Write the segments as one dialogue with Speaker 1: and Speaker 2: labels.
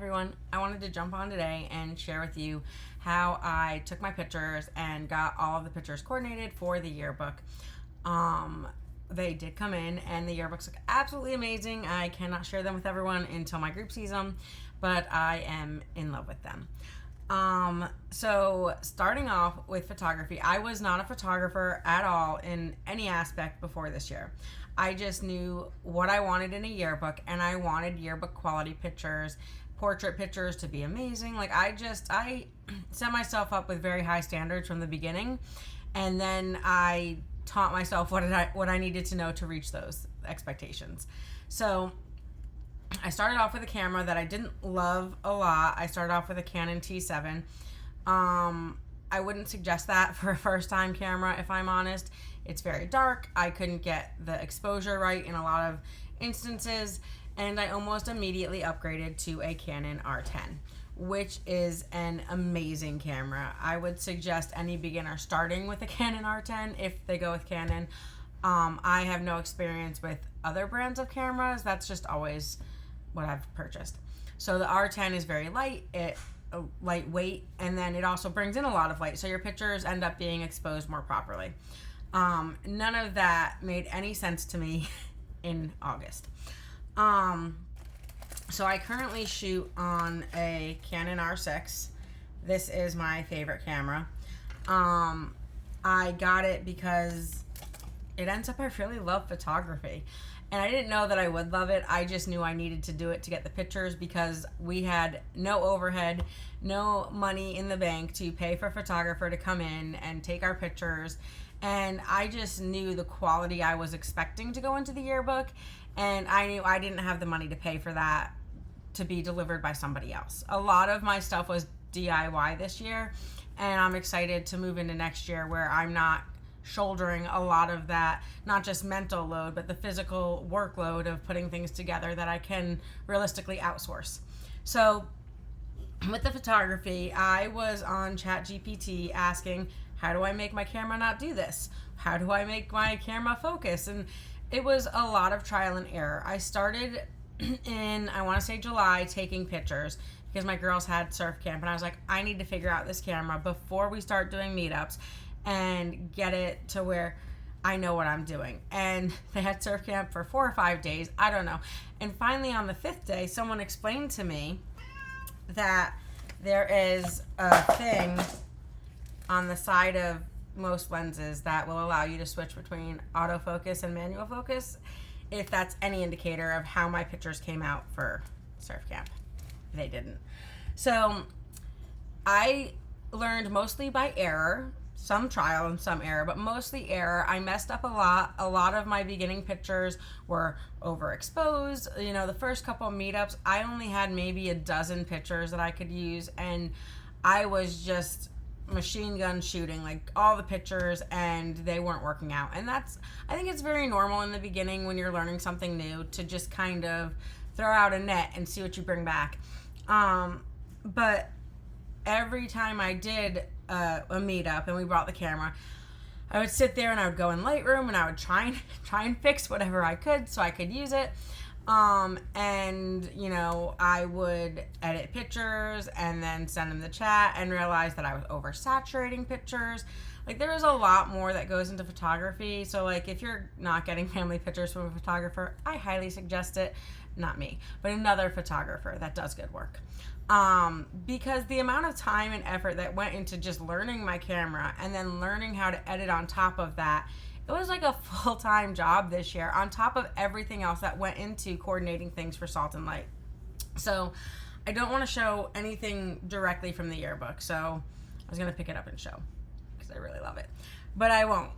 Speaker 1: everyone. I wanted to jump on today and share with you how I took my pictures and got all of the pictures coordinated for the yearbook. They did come in and the yearbooks look absolutely amazing. I cannot share them with everyone until my group sees them, but I am in love with them. So starting off with photography, I was not a photographer at all in any aspect before this year. I just knew what I wanted in a yearbook, and I wanted yearbook quality pictures, portrait pictures to be amazing. I set myself up with very high standards from the beginning, and then I taught myself what I needed to know to reach those expectations. So I started off with a camera that I didn't love a lot. I started off with a Canon T7. I wouldn't suggest that for a first-time camera, if I'm honest. It's very dark. I couldn't get the exposure right in a lot of instances, and I almost immediately upgraded to a Canon R10, which is an amazing camera. I would suggest any beginner starting with a Canon R10 if they go with Canon. I have no experience with other brands of cameras. That's just always what I've purchased. So the R10 is very lightweight, and then it also brings in a lot of light, so your pictures end up being exposed more properly. None of that made any sense to me in August. So I currently shoot on a Canon R6. This is my favorite camera. I got it because it ends up I really love photography. And I didn't know that I would love it. I just knew I needed to do it to get the pictures because we had no overhead, no money in the bank to pay for a photographer to come in and take our pictures. And I just knew the quality I was expecting to go into the yearbook. And I knew I didn't have the money to pay for that to be delivered by somebody else. A lot of my stuff was DIY this year. And I'm excited to move into next year where I'm not shouldering a lot of that, not just mental load, but the physical workload of putting things together that I can realistically outsource. So with the photography, I was on ChatGPT asking, how do I make my camera not do this? How do I make my camera focus? And it was a lot of trial and error. I started in, I want to say July, taking pictures because my girls had surf camp, and I was like, I need to figure out this camera before we start doing meetups and get it to where I know what I'm doing. And they had surf camp for 4 or 5 days, I don't know. And finally on the 5th day, someone explained to me that there is a thing on the side of most lenses that will allow you to switch between autofocus and manual focus, if that's any indicator of how my pictures came out for surf camp. They didn't. So I learned mostly by error, some trial and some error, but mostly error. I messed up a lot. A lot of my beginning pictures were overexposed. The first couple of meetups, I only had maybe a dozen pictures that I could use, and I was just machine gun shooting all the pictures, and they weren't working out. And I think it's very normal in the beginning when you're learning something new to just kind of throw out a net and see what you bring back. But every time I did a meetup and we brought the camera, I would sit there and I would go in Lightroom and I would try and fix whatever I could so I could use it. I would edit pictures and then send them the chat and realize that I was oversaturating pictures. There is a lot more that goes into photography. So if you're not getting family pictures from a photographer, I highly suggest it. Not me, but another photographer that does good work. Because the amount of time and effort that went into just learning my camera and then learning how to edit on top of that, it was like a full-time job this year on top of everything else that went into coordinating things for Salt and Light. So I don't want to show anything directly from the yearbook. So I was going to pick it up and show because I really love it, but I won't.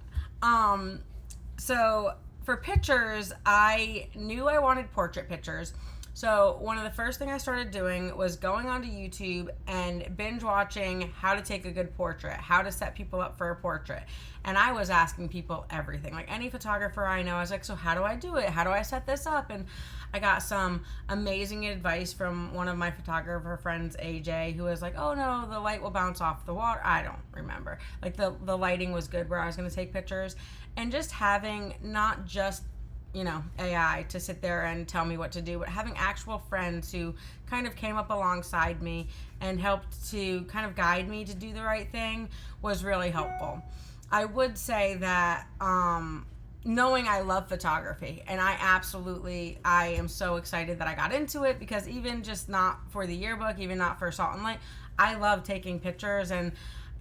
Speaker 1: So for pictures, I knew I wanted portrait pictures. So one of the first things I started doing was going onto YouTube and binge watching how to take a good portrait, how to set people up for a portrait. And I was asking people everything. Any photographer I know, I was like, so how do I do it? How do I set this up? And I got some amazing advice from one of my photographer friends, AJ, who was like, oh no, the light will bounce off the water. I don't remember. The lighting was good where I was going to take pictures. And just having not just AI to sit there and tell me what to do, but having actual friends who kind of came up alongside me and helped to kind of guide me to do the right thing was really helpful. I would say that knowing I love photography, and I am so excited that I got into it, because even just not for the yearbook, even not for Salt and Light, I love taking pictures, and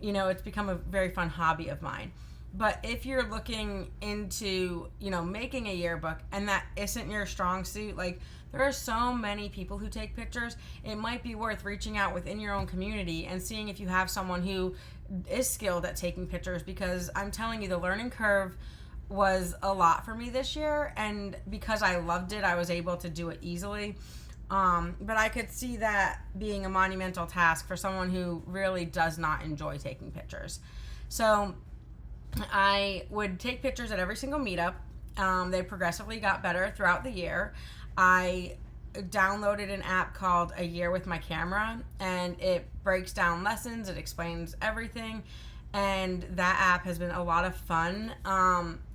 Speaker 1: it's become a very fun hobby of mine. But if you're looking into, making a yearbook and that isn't your strong suit, like, there are so many people who take pictures, it might be worth reaching out within your own community and seeing if you have someone who is skilled at taking pictures, because I'm telling you, the learning curve was a lot for me this year, and because I loved it, I was able to do it easily. But I could see that being a monumental task for someone who really does not enjoy taking pictures. So I would take pictures at every single meetup. They progressively got better throughout the year. I downloaded an app called A Year with My Camera, and it breaks down lessons, it explains everything, and that app has been a lot of fun.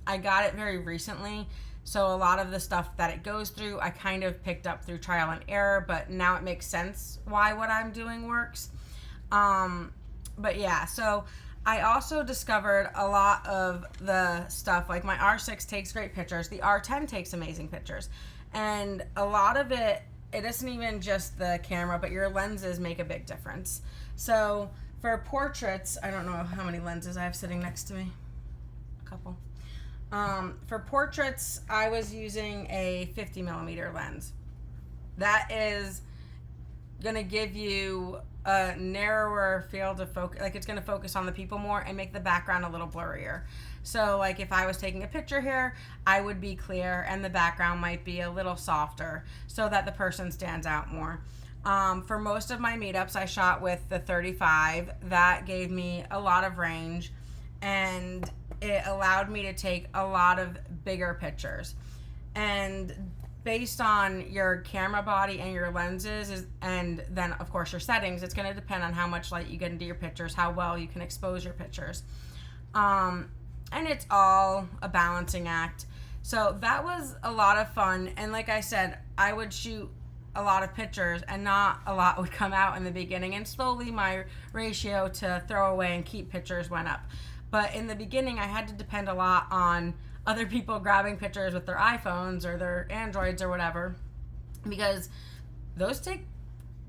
Speaker 1: I got it very recently, so a lot of the stuff that it goes through I kind of picked up through trial and error, but now it makes sense why what I'm doing works. But yeah, so I also discovered a lot of the stuff, like my R6 takes great pictures, the R10 takes amazing pictures, and a lot of it isn't even just the camera, but your lenses make a big difference. So for portraits, I don't know how many lenses I have sitting next to me, a couple. For portraits, I was using a 50 millimeter lens. That is going to give you a narrower field of focus, like it's going to focus on the people more and make the background a little blurrier. So like if I was taking a picture here, I would be clear and the background might be a little softer so that the person stands out more. For most of my meetups, I shot with the 35. That gave me a lot of range, and it allowed me to take a lot of bigger pictures. And based on your camera body and your lenses, and then of course your settings, it's going to depend on how much light you get into your pictures, how well you can expose your pictures. And it's all a balancing act. So that was a lot of fun. And like I said, I would shoot a lot of pictures and not a lot would come out in the beginning, and slowly my ratio to throw away and keep pictures went up. But in the beginning, I had to depend a lot on other people grabbing pictures with their iPhones or their Androids or whatever, because those take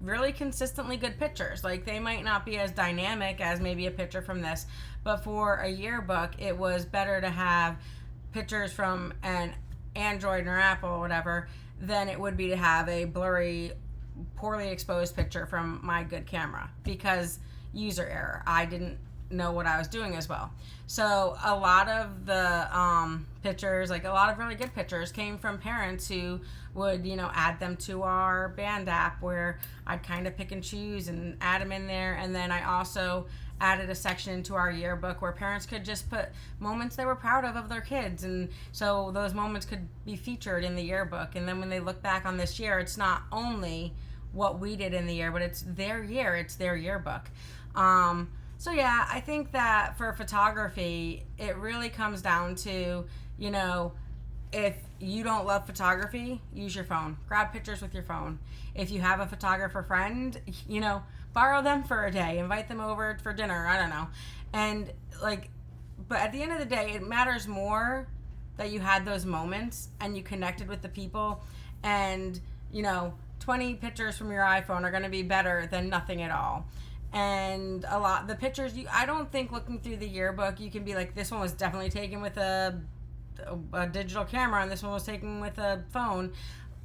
Speaker 1: really consistently good pictures. Like, they might not be as dynamic as maybe a picture from this, but for a yearbook, it was better to have pictures from an Android or Apple or whatever than it would be to have a blurry, poorly exposed picture from my good camera, because user error. I didn't know what I was doing as well. So a lot of the pictures, like a lot of really good pictures, came from parents who would, add them to our band app, where I'd kind of pick and choose and add them in there. And then I also added a section into our yearbook where parents could just put moments they were proud of their kids, and so those moments could be featured in the yearbook. And then when they look back on this year, it's not only what we did in the year, but it's their year, it's their yearbook. So yeah, I think that for photography, it really comes down to, if you don't love photography, use your phone. Grab pictures with your phone. If you have a photographer friend, borrow them for a day. Invite them over for dinner. I don't know. And but at the end of the day, it matters more that you had those moments and you connected with the people. And, 20 pictures from your iPhone are going to be better than nothing at all. And a lot the pictures, I don't think looking through the yearbook you can be like, this one was definitely taken with a digital camera and this one was taken with a phone.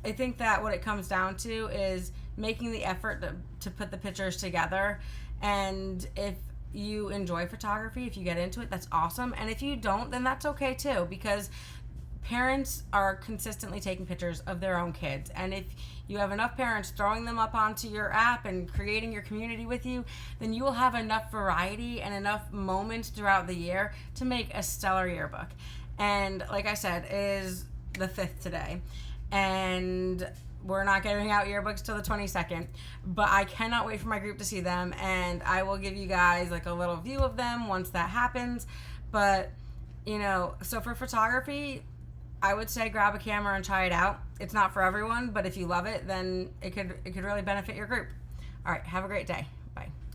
Speaker 1: I think that what it comes down to is making the effort to put the pictures together. And if you enjoy photography, if you get into it, that's awesome. And if you don't, then that's okay too, because parents are consistently taking pictures of their own kids. And if you have enough parents throwing them up onto your app and creating your community with you, then you will have enough variety and enough moments throughout the year to make a stellar yearbook. And like I said, it is the 5th today, and we're not getting out yearbooks till the 22nd, but I cannot wait for my group to see them, and I will give you guys like a little view of them once that happens. But so for photography, I would say grab a camera and try it out. It's not for everyone, but if you love it, then it could really benefit your group. All right, have a great day. Bye.